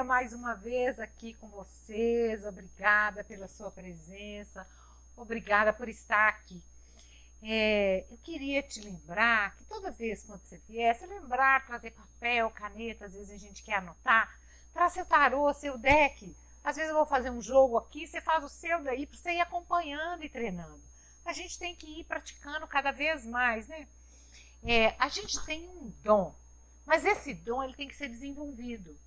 dia mais uma vez aqui com vocês. Obrigada pela sua presença, obrigada por estar aqui. Eu queria te lembrar que toda vez quando você vier, você lembrar, trazer papel, caneta, às vezes a gente quer anotar, traz seu tarô, seu deck. Às vezes eu vou fazer um jogo aqui, você faz o seu daí para você ir acompanhando e treinando. A gente tem que ir praticando cada vez mais, né? A gente tem um dom, mas esse dom ele tem que ser desenvolvido.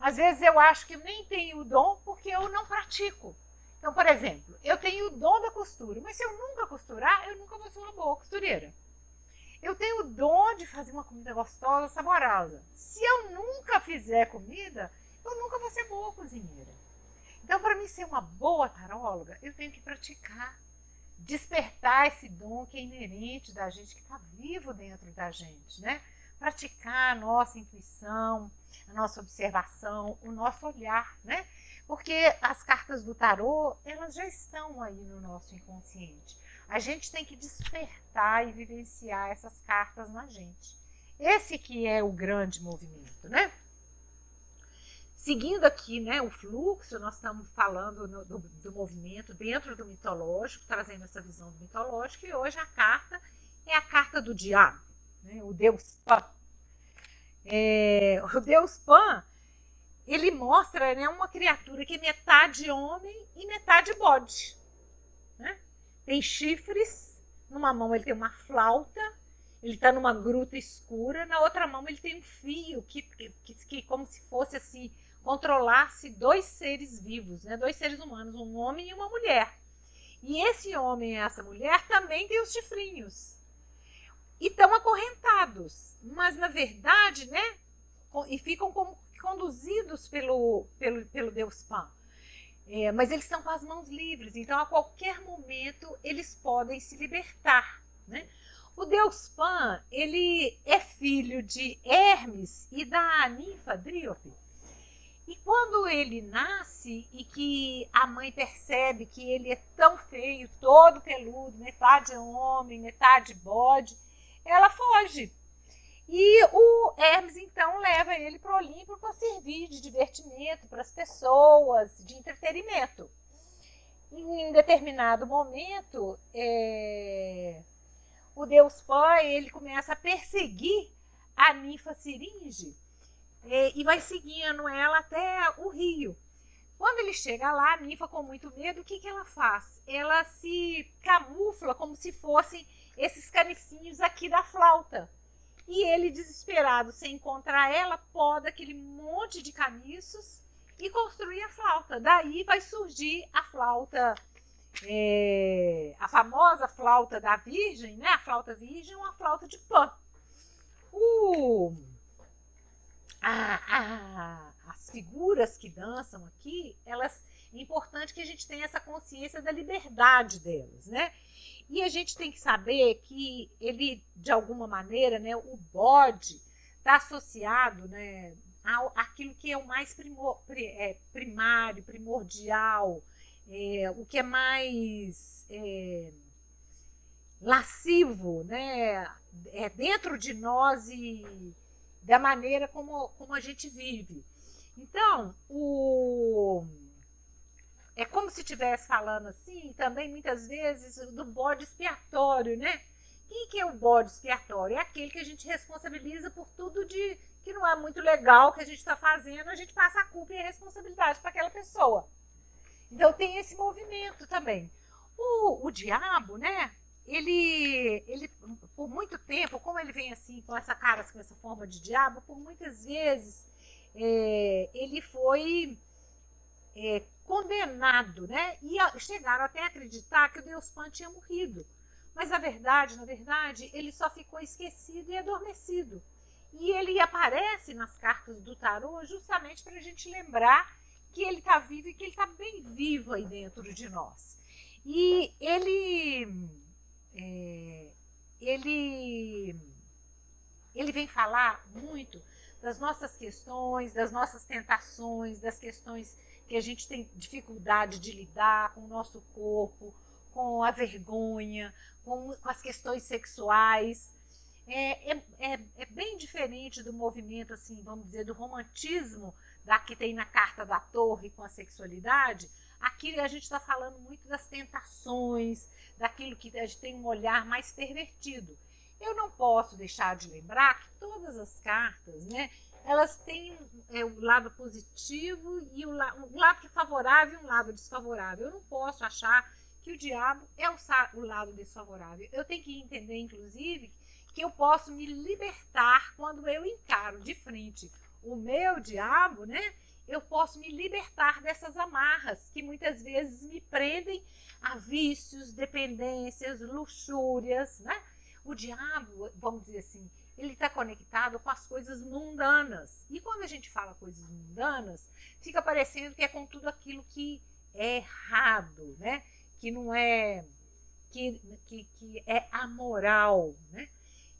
Às vezes eu acho que eu nem tenho o dom porque eu não pratico. Então, por exemplo, eu tenho o dom da costura, mas se eu nunca costurar, eu nunca vou ser uma boa costureira. Eu tenho o dom de fazer uma comida gostosa, saborosa. Se eu nunca fizer comida, eu nunca vou ser boa cozinheira. Então, para mim ser uma boa taróloga, eu tenho que praticar, despertar esse dom que é inerente da gente, que está vivo dentro da gente, né? Praticar a nossa intuição, a nossa observação, o nosso olhar, né? Porque as cartas do tarô, elas já estão aí no nosso inconsciente. A gente tem que despertar e vivenciar essas cartas na gente. Esse que é o grande movimento, né? Seguindo aqui, né, o fluxo, nós estamos falando do movimento dentro do mitológico, trazendo essa visão do mitológico, e hoje a carta é a carta do diabo, né, o deus Pan. O deus Pan, ele mostra, né, uma criatura que é metade homem e metade bode. Né? Tem chifres, numa mão ele tem uma flauta, ele está numa gruta escura, na outra mão ele tem um fio que como se fosse assim, controlasse dois seres vivos, né? Dois seres humanos, um homem e uma mulher. E esse homem e essa mulher também têm os chifrinhos. E estão acorrentados, mas na verdade, né? E ficam como conduzidos pelo deus Pan. Mas eles estão com as mãos livres, então a qualquer momento eles podem se libertar, né? O deus Pan, ele é filho de Hermes e da ninfa Dríope. E quando ele nasce e que a mãe percebe que ele é tão feio, todo peludo, metade homem, metade bode, ela foge. E o Hermes, então, leva ele para o Olimpo para servir de divertimento para as pessoas, de entretenimento. Em determinado momento, o deus Pan, ele começa a perseguir a ninfa Siringe e vai seguindo ela até o rio. Quando ele chega lá, a ninfa, com muito medo, o que ela faz? Ela se camufla como se fossem esses canicinhos aqui da flauta. E ele, desesperado, sem encontrar ela, poda aquele monte de caniços e construi a flauta. Daí vai surgir a flauta, a famosa flauta da Virgem, né? A flauta virgem é uma flauta de Pan. As figuras que dançam aqui, é importante que a gente tenha essa consciência da liberdade delas, né? E a gente tem que saber que ele, de alguma maneira, né, o bode está associado, né, àquilo que é o mais primário, primordial, o que é mais lascivo, né, dentro de nós e da maneira como a gente vive. Então, é como se estivesse falando assim, também muitas vezes, do bode expiatório, né? Quem que é o bode expiatório? É aquele que a gente responsabiliza por tudo que não é muito legal que a gente está fazendo, a gente passa a culpa e a responsabilidade para aquela pessoa. Então tem esse movimento também. O diabo, né? Ele, por muito tempo, como ele vem assim, com essa cara, com essa forma de diabo, por muitas vezes ele foi condenado, né? E chegaram até a acreditar que o deus Pan tinha morrido. Mas na verdade, ele só ficou esquecido e adormecido. E ele aparece nas cartas do tarô justamente para a gente lembrar que ele está vivo e que ele está bem vivo aí dentro de nós. E ele vem falar muito das nossas questões, das nossas tentações, das questões que a gente tem dificuldade de lidar com o nosso corpo, com a vergonha, com as questões sexuais. é bem diferente do movimento, assim, vamos dizer, do romantismo que tem na Carta da Torre com a sexualidade. Aqui a gente está falando muito das tentações, daquilo que a gente tem um olhar mais pervertido. Eu não posso deixar de lembrar que todas as cartas, né, elas têm o lado positivo e um lado que é favorável e um lado desfavorável. Eu não posso achar que o diabo é o lado desfavorável. Eu tenho que entender, inclusive, que eu posso me libertar quando eu encaro de frente o meu diabo, né? Eu posso me libertar dessas amarras que muitas vezes me prendem a vícios, dependências, luxúrias, né? O diabo, vamos dizer assim, ele está conectado com as coisas mundanas. E quando a gente fala coisas mundanas, fica parecendo que é com tudo aquilo que é errado, né? Que não é, que é amoral, né?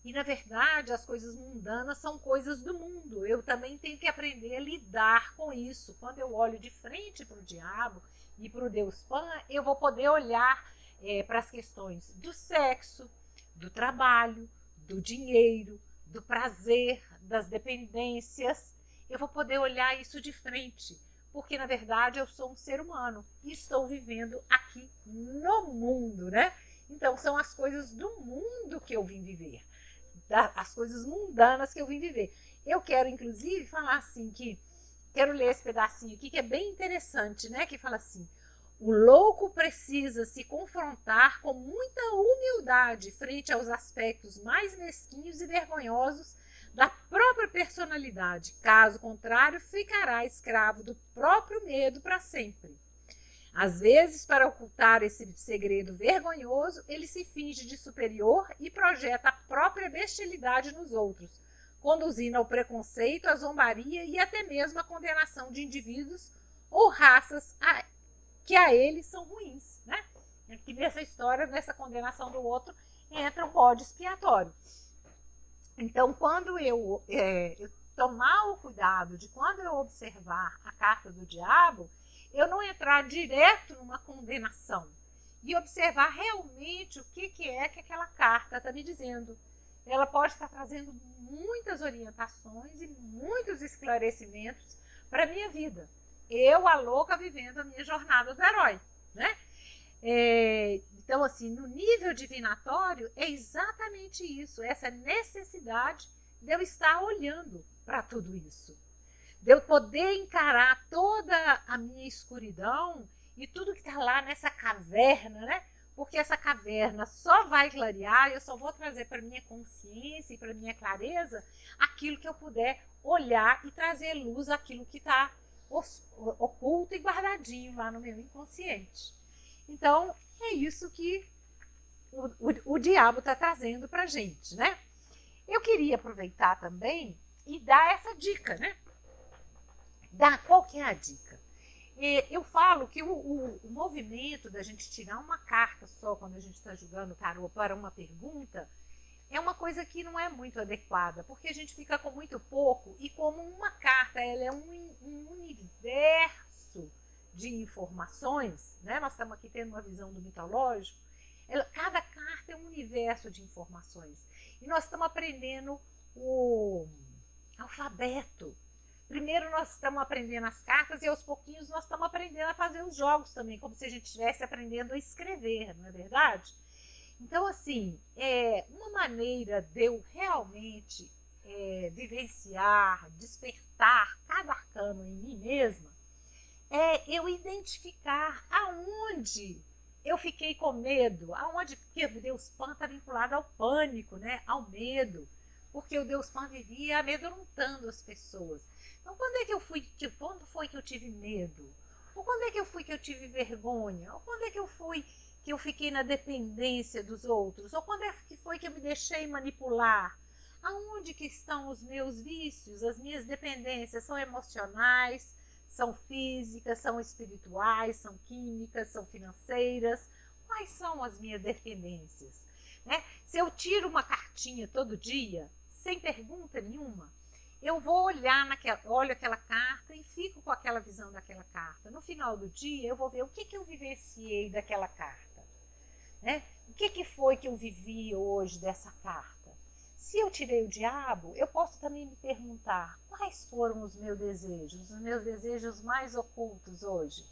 E, na verdade, as coisas mundanas são coisas do mundo. Eu também tenho que aprender a lidar com isso. Quando eu olho de frente para o diabo e para o Deus Pan, eu vou poder olhar para as questões do sexo, do trabalho, do dinheiro, do prazer, das dependências. Eu vou poder olhar isso de frente, porque, na verdade, eu sou um ser humano e estou vivendo aqui no mundo, né? Então, são as coisas do mundo que eu vim viver. As coisas mundanas que eu vim viver. Eu quero, inclusive, falar assim, quero ler esse pedacinho aqui, que é bem interessante, né? Que fala assim: o louco precisa se confrontar com muita humildade frente aos aspectos mais mesquinhos e vergonhosos da própria personalidade. Caso contrário, ficará escravo do próprio medo para sempre. Às vezes, para ocultar esse segredo vergonhoso, ele se finge de superior e projeta a própria bestialidade nos outros, conduzindo ao preconceito, à zombaria e até mesmo à condenação de indivíduos ou raças que a ele são ruins, né? Aqui nessa história, nessa condenação do outro, entra um bode expiatório. Então, quando eu tomar o cuidado de, quando eu observar a carta do diabo, eu não entrar direto numa condenação e observar realmente o que é que aquela carta está me dizendo. Ela pode estar trazendo muitas orientações e muitos esclarecimentos para a minha vida. Eu, a louca, vivendo a minha jornada do herói, né? Então, assim, no nível divinatório, é exatamente isso, essa necessidade de eu estar olhando para tudo isso, de eu poder encarar toda a minha escuridão e tudo que está lá nessa caverna, né? Porque essa caverna só vai clarear, eu só vou trazer para minha consciência e para minha clareza aquilo que eu puder olhar e trazer luz àquilo que está oculto e guardadinho lá no meu inconsciente. Então, é isso que o diabo está trazendo para a gente, né? Eu queria aproveitar também e dar essa dica, né? Qual que é a dica? Eu falo que o movimento da gente tirar uma carta só quando a gente está jogando tarô para uma pergunta é uma coisa que não é muito adequada, porque a gente fica com muito pouco, e como uma carta ela é um universo de informações, né? Nós estamos aqui tendo uma visão do mitológico, cada carta é um universo de informações, e nós estamos aprendendo o alfabeto. Primeiro nós estamos aprendendo as cartas e aos pouquinhos nós estamos aprendendo a fazer os jogos também, como se a gente estivesse aprendendo a escrever, não é verdade? Então, assim, uma maneira de eu realmente vivenciar, despertar cada arcano em mim mesma, é eu identificar aonde eu fiquei com medo, aonde, porque o Deus Pan está vinculado ao pânico, né? Ao medo, porque o Deus Pan vivia amedrontando as pessoas. Então, quando foi que eu tive medo? Ou quando é que eu fui que eu tive vergonha? Ou quando é que eu fui que eu fiquei na dependência dos outros? Ou quando é que foi que eu me deixei manipular? Aonde que estão os meus vícios, as minhas dependências? São emocionais, são físicas, são espirituais, são químicas, são financeiras? Quais são as minhas dependências? Né? Se eu tiro uma cartinha todo dia, sem pergunta nenhuma, eu vou olho aquela carta e fico com aquela visão daquela carta. No final do dia, eu vou ver o que eu vivenciei daquela carta. Né? O que foi que eu vivi hoje dessa carta? Se eu tirei o diabo, eu posso também me perguntar quais foram os meus desejos mais ocultos hoje.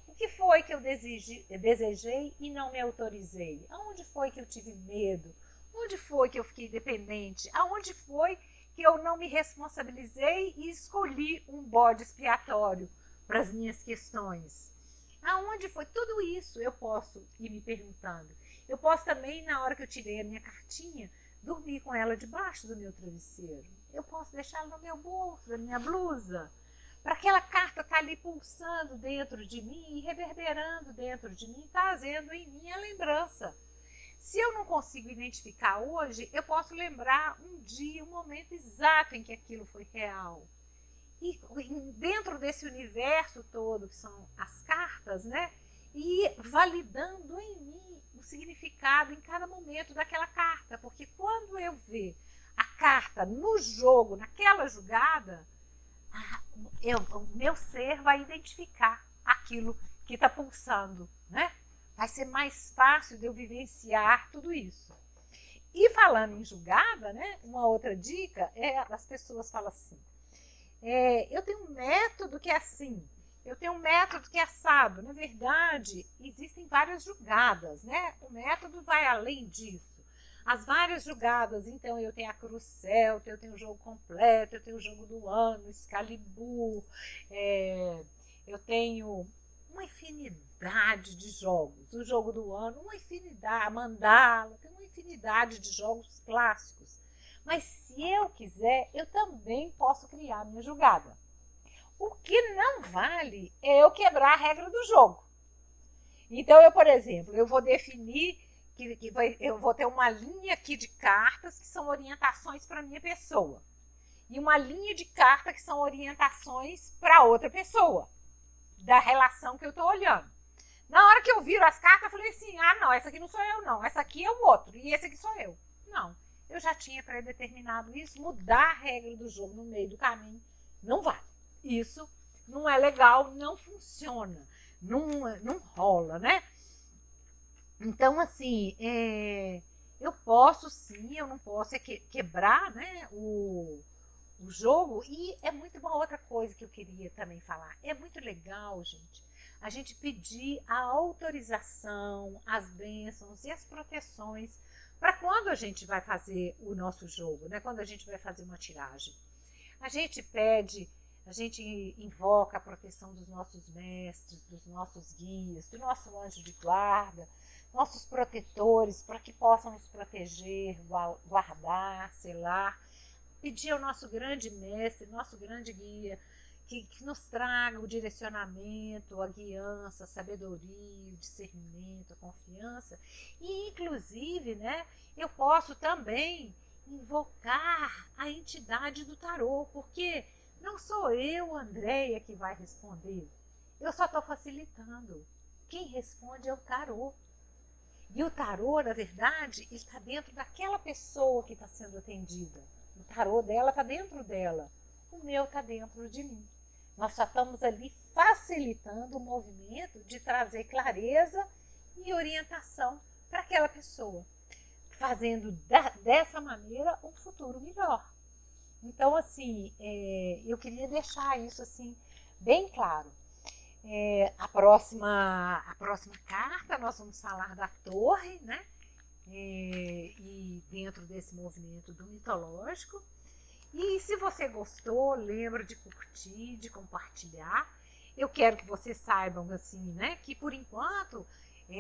O que foi que eu desejei e não me autorizei? Aonde foi que eu tive medo? Onde foi que eu fiquei dependente? Aonde foi que eu não me responsabilizei e escolhi um bode expiatório para as minhas questões? Aonde foi? Tudo isso eu posso ir me perguntando. Eu posso também, na hora que eu tirei a minha cartinha, dormir com ela debaixo do meu travesseiro. Eu posso deixá-la no meu bolso, na minha blusa, para aquela carta estar ali pulsando dentro de mim e reverberando dentro de mim, trazendo em mim a lembrança. Se eu não consigo identificar hoje, eu posso lembrar um dia, um momento exato em que aquilo foi real. E dentro desse universo todo, que são as cartas, né? E validando em mim o significado em cada momento daquela carta. Porque quando eu ver a carta no jogo, naquela jogada, o meu ser vai identificar aquilo que está pulsando, né? Vai ser mais fácil de eu vivenciar tudo isso. E falando em julgada, né? Uma outra dica é as pessoas falam assim: eu tenho um método que é assim, eu tenho um método que é assado. Na verdade, existem várias julgadas, né? O método vai além disso. As várias julgadas, então eu tenho a Cruz Celta, eu tenho o jogo completo, eu tenho o jogo do ano, Excalibur, eu tenho uma infinidade de jogos. O jogo do ano, uma infinidade, a Mandala, tem uma infinidade de jogos clássicos. Mas se eu quiser, eu também posso criar a minha jogada. O que não vale é eu quebrar a regra do jogo. Então, eu, por exemplo, eu vou definir eu vou ter uma linha aqui de cartas que são orientações para a minha pessoa. E uma linha de cartas que são orientações para outra pessoa, da relação que eu estou olhando. Na hora que eu viro as cartas, eu falei assim: não, essa aqui não sou eu, não. Essa aqui é o outro, e esse aqui sou eu. Não, eu já tinha predeterminado isso. Mudar a regra do jogo no meio do caminho não vale. Isso não é legal, não funciona, não rola, né? Então, assim, eu posso sim, eu não posso quebrar, né, o jogo. E é muito uma outra coisa que eu queria também falar. É muito legal, gente, a gente pedir a autorização, as bênçãos e as proteções para quando a gente vai fazer o nosso jogo, né, quando a gente vai fazer uma tiragem. A gente pede, a gente invoca a proteção dos nossos mestres, dos nossos guias, do nosso anjo de guarda, nossos protetores, para que possam nos proteger, guardar, selar. Pedir ao nosso grande mestre, nosso grande guia, que nos traga o direcionamento, a guiança, a sabedoria, o discernimento, a confiança. E, inclusive, né, eu posso também invocar a entidade do tarô, porque não sou eu, Andréia, que vai responder. Eu só estou facilitando. Quem responde é o tarô. E o tarô, na verdade, está dentro daquela pessoa que está sendo atendida. O tarô dela está dentro dela. O meu está dentro de mim. Nós só estamos ali facilitando o movimento de trazer clareza e orientação para aquela pessoa, fazendo dessa maneira um futuro melhor. Então, assim, eu queria deixar isso assim bem claro. A próxima carta, nós vamos falar da torre, né? E dentro desse movimento do mitológico. E se você gostou, lembra de curtir, de compartilhar. Eu quero que vocês saibam, assim, né, que por enquanto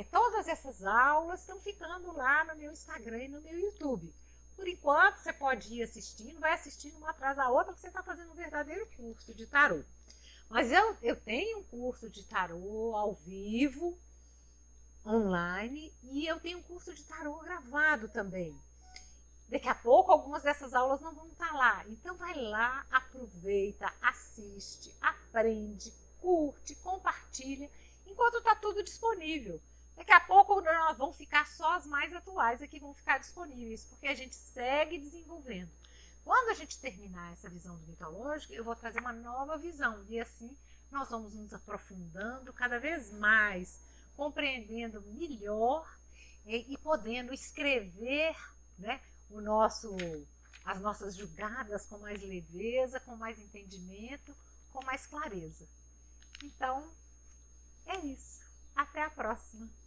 todas essas aulas estão ficando lá no meu Instagram e no meu YouTube. Por enquanto, você pode ir assistindo, vai assistindo uma atrás da outra, porque você está fazendo um verdadeiro curso de tarô. Mas eu tenho um curso de tarô ao vivo, online, e eu tenho um curso de tarô gravado também. Daqui a pouco, algumas dessas aulas não vão estar lá. Então, vai lá, aproveita, assiste, aprende, curte, compartilha, enquanto está tudo disponível. Daqui a pouco, nós vamos ficar só as mais atuais aqui, vão ficar disponíveis, porque a gente segue desenvolvendo. Quando a gente terminar essa visão do mitológico, eu vou trazer uma nova visão. E assim, nós vamos nos aprofundando cada vez mais, compreendendo melhor e podendo escrever, né, as nossas julgadas com mais leveza, com mais entendimento, com mais clareza. Então, é isso. Até a próxima!